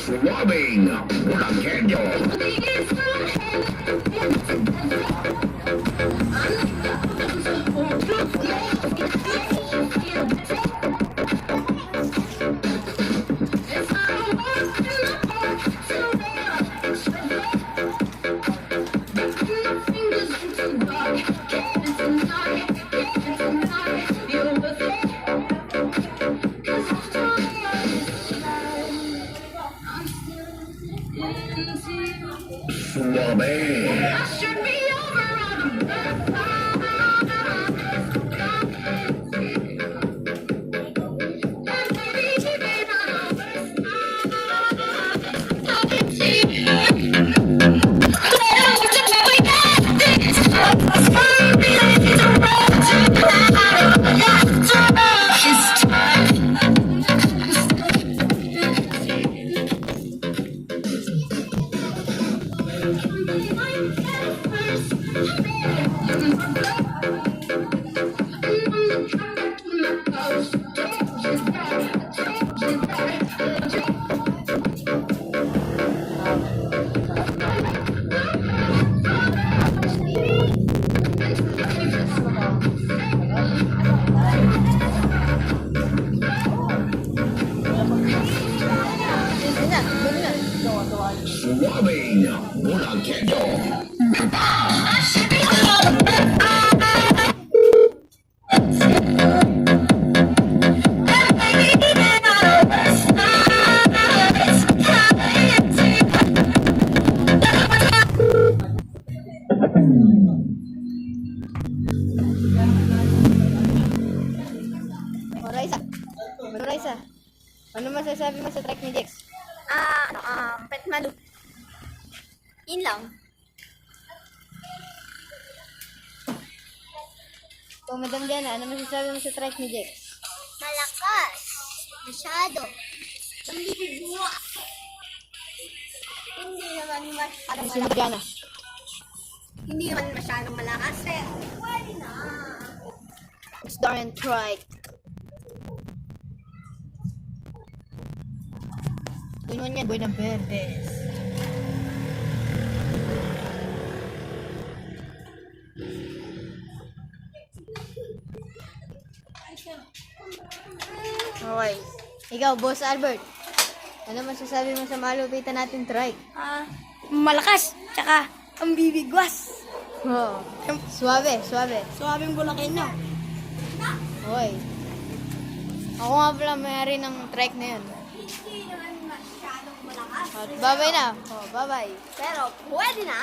Swabbing, Bulaqueño. Swabbing, Bulaqueño. Raisa, ano masasabi mo sa track ni Jex? Pet malu. Yun lang. Kung Madam Diana, ano masasabi mo sa track ni Jex? Malakas. Masyado. Pambibigwa. Hindi naman masyadong Si Madam Diana. Hindi naman masyadong malakas. Pero pwede na. Jex Darren V. Yun yan, boy ng Verdes. Okay. Ikaw, Boss Albert. Ano masasabi mo sa malupitan natin trike? Malakas. Tsaka, ang bibigwas. Oh, suabe. Suwabing Bulaqueño. Okay. Ako nga pala may-ari ng trike na yun. Hindi naman masyadong malakas. Bye-bye na. Oh, bye-bye. Pero pwede na.